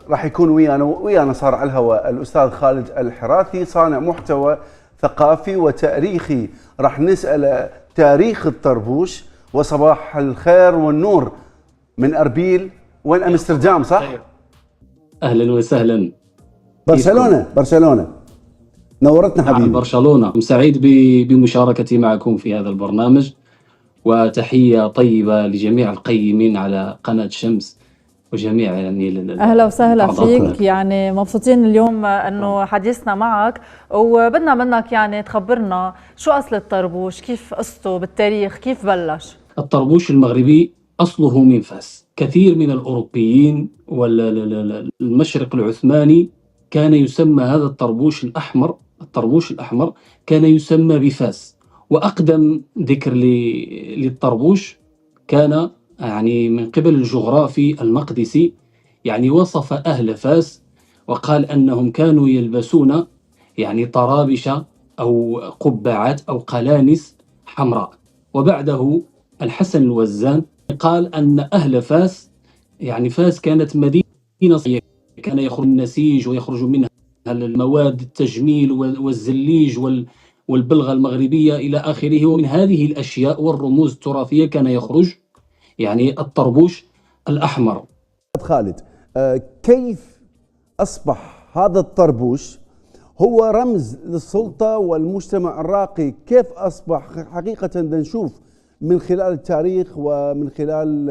راح يكون ويانا صار على الهواء الأستاذ خالد الحراثي، صانع محتوى ثقافي وتاريخي. راح نسأل تاريخ الطربوش. وصباح الخير والنور من أربيل، وين أمستردام صح؟ أهلا وسهلا. برشلونة نورتنا حبيبي. نعم برشلونة، سعيد بمشاركتي معكم في هذا البرنامج، وتحية طيبة لجميع القيمين على قناة شمس وجميع يعني أهلا وسهلا فيك. يعني مبسوطين اليوم أنه حديثنا معك، وبدنا منك يعني تخبرنا شو أصل الطربوش، كيف قصته بالتاريخ، كيف بلش؟ الطربوش المغربي أصله من فاس. كثير من الأوروبيين والمشرق العثماني كان يسمى هذا الطربوش الأحمر، كان يسمى بفاس. وأقدم ذكر للطربوش كان يعني من قبل الجغرافي المقدسي، يعني وصف أهل فاس وقال أنهم كانوا يلبسون يعني طرابش أو قبعات أو قلانس حمراء. وبعده الحسن الوزان قال أن أهل فاس، يعني فاس كانت مدينة صغيرة، كان يخرج النسيج ويخرج منها المواد التجميل والزليج والبلغة المغربية إلى آخره، ومن هذه الأشياء والرموز التراثية كان يخرج يعني الطربوش الأحمر. خالد، كيف أصبح هذا الطربوش هو رمز للسلطة والمجتمع الراقي؟ كيف أصبح حقيقة؟ نشوف من خلال التاريخ ومن خلال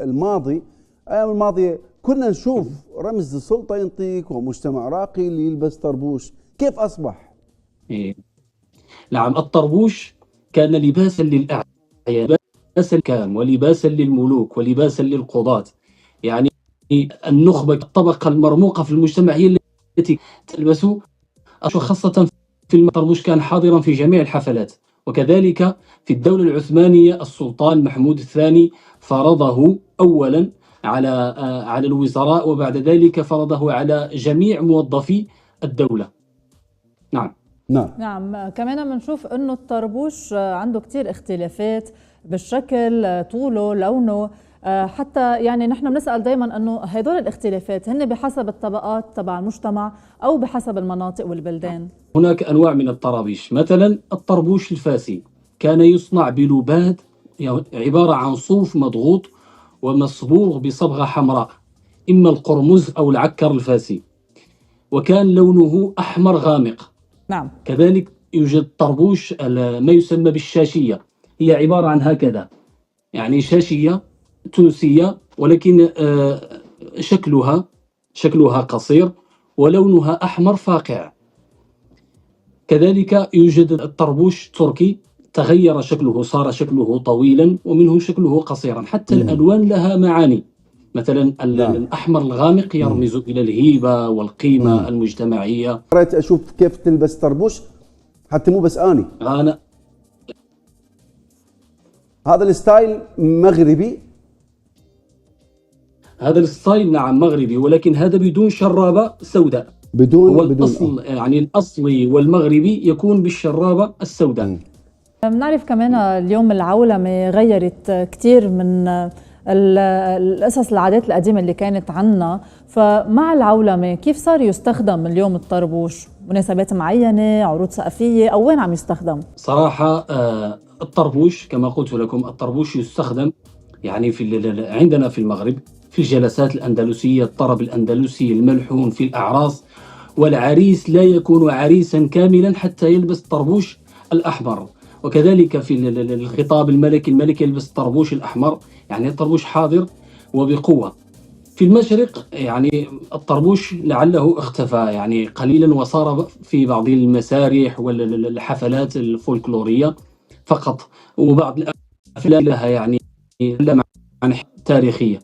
الماضي، أيام الماضية كنا نشوف رمز للسلطة ينطيك ومجتمع راقي اللي يلبس طربوش. كيف أصبح؟ نعم، الطربوش كان لباسا للأعيان، لباسا للحكام ولباسا للملوك ولباسا للقضاة. يعني النخبة، الطبقة المرموقة في المجتمع هي التي تلبس، خاصة في الطربوش كان حاضرا في جميع الحفلات. وكذلك في الدولة العثمانية السلطان محمود الثاني فرضه أولا على الوزراء، وبعد ذلك فرضه على جميع موظفي الدولة. نعم. كمان بنشوف انه الطربوش عنده كتير اختلافات بالشكل، طوله، لونه، حتى يعني نحن بنسأل دايما انه هدول الاختلافات هن بحسب الطبقات تبع المجتمع او بحسب المناطق والبلدان. هناك انواع من الطرابيش، مثلا الطربوش الفاسي كان يصنع بلباد، عبارة عن صوف مضغوط ومصبوغ بصبغة حمراء، اما القرمز او العكر الفاسي، وكان لونه احمر غامق. نعم. كذلك يوجد طربوش ما يسمى بالشاشية، هي عبارة عن هكذا، يعني شاشية تونسية، ولكن شكلها قصير ولونها أحمر فاقع. كذلك يوجد الطربوش التركي، تغير شكله، صار شكله طويلا ومنه شكله قصيرا. حتى الألوان لها معاني، مثلا الأحمر الغامق يرمز إلى الهيبة والقيمة المجتمعية. قرأت أشوف كيف تلبس طربوش، حتى مو بس أنا هذا الستايل مغربي. هذا الستايل نعم مغربي، ولكن هذا بدون شرابة سوداء. هو الأصل يعني الأصلي والمغربي يكون بالشرابة السوداء. بنعرف كمان اليوم العولمة غيرت كتير من القصص، العادات القديمة اللي كانت عنا. فمع العولمة كيف صار يستخدم اليوم الطربوش؟ مناسبات معينة، عروض ثقافية، أو وين عم يستخدم؟ صراحة الطربوش كما قلت لكم، الطربوش يستخدم يعني عندنا في المغرب في الجلسات الأندلسية، الطرب الأندلسي الملحون، في الأعراس. والعريس لا يكون عريسا كاملا حتى يلبس الطربوش الأحمر. وكذلك في الخطاب الملكي، الملك يلبس الطربوش الأحمر، يعني الطربوش حاضر وبقوة. في المشرق يعني الطربوش لعله اختفى يعني قليلا، وصار في بعض المسارح والحفلات الفولكلورية فقط، وبعض الأفلام لها يعني معاني تاريخية.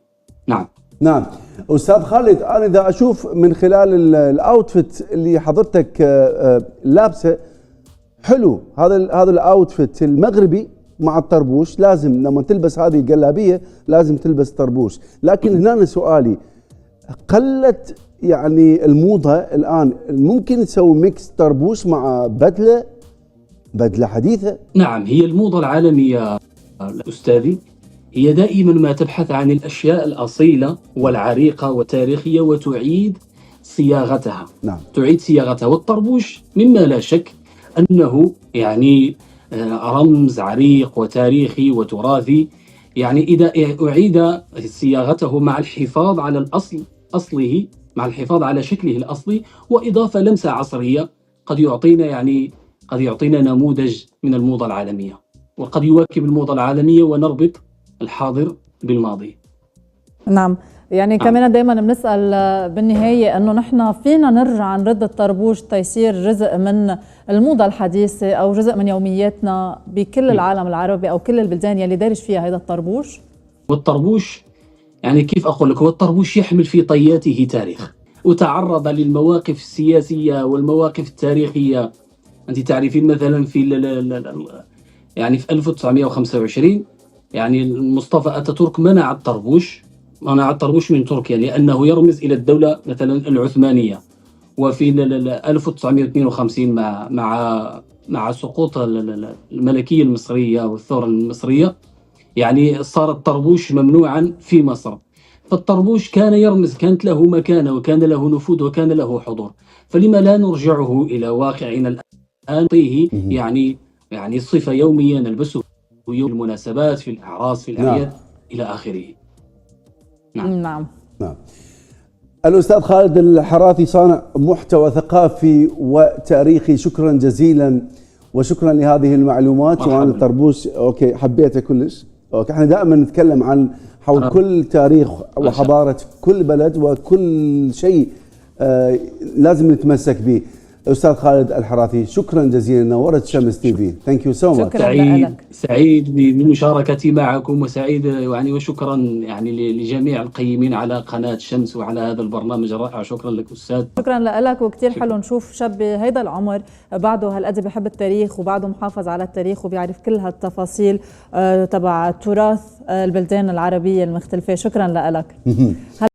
نعم أستاذ خالد، أنا إذا أشوف من خلال الأوتفيت اللي حضرتك لابسه حلو، هذا الأوتفيت المغربي مع الطربوش، لازم لما تلبس هذه الجلابية لازم تلبس طربوش. لكن هنا سؤالي، قلت يعني الموضة الآن، ممكن تسوي ميكس طربوش مع بدلة حديثة؟ نعم، هي الموضة العالمية أستاذي، هي دائما ما تبحث عن الأشياء الأصيلة والعريقة والتاريخية وتعيد صياغتها. نعم. تعيد صياغتها. والطربوش مما لا شك أنه يعني رمز عريق وتاريخي وتراثي، يعني إذا أعيد صياغته مع الحفاظ على الأصل أصله، مع الحفاظ على شكله الأصلي وإضافة لمسة عصرية، قد يعطينا نموذج من الموضة العالمية، وقد يواكب الموضة العالمية ونربط الحاضر بالماضي. نعم، يعني كمان دائما بنسأل بالنهاية أنه نحن فينا نرجع نرد الطربوش تيصير جزء من الموضة الحديثة أو جزء من يومياتنا بكل العالم العربي أو كل البلدان يلي دارج فيها هذا الطربوش. والطربوش يعني كيف أقول لك، هو الطربوش يحمل في طياته تاريخ، وتعرض للمواقف السياسية والمواقف التاريخية. أنت تعرفين مثلا يعني في 1925 يعني مصطفى أتاتورك منع الطربوش من تركيا لأنه يرمز إلى الدولة مثلا العثمانية. وفي 1952 مع سقوط الملكية المصرية والثورة المصرية يعني صار الطربوش ممنوعا في مصر. فالطربوش كان يرمز، كانت له مكانة وكان له نفوذ وكان له حضور، فلما لا نرجعه إلى واقعنا الآن، نعطيه يعني صفة يومية نلبسه في المناسبات، في الأعراس، في الأعياد. نعم. إلى آخره. نعم. الأستاذ خالد الحراثي، صانع محتوى ثقافي وتاريخي، شكرا جزيلا وشكرا لهذه المعلومات. وعن الطربوش أوكي حبيته كلش. أوكي، احنا دائما نتكلم عن حول كل تاريخ وحضارة كل بلد وكل شيء لازم نتمسك به. أستاذ خالد الحراثي، شكرا جزيلا، نورت شمس تي في. ثانك يو سو ماتش. سعيد بمشاركتي معكم، وسعيد يعني وشكرا يعني لجميع القيمين على قناة شمس وعلى هذا البرنامج الرائع. شكرا لك أستاذ. شكرا لك، وكتير حلو نشوف شاب بهيدا العمر بعده هالقد بحب التاريخ وبعده محافظ على التاريخ وبيعرف كل هالتفاصيل تبع تراث البلدان العربية المختلفة. شكرا لك.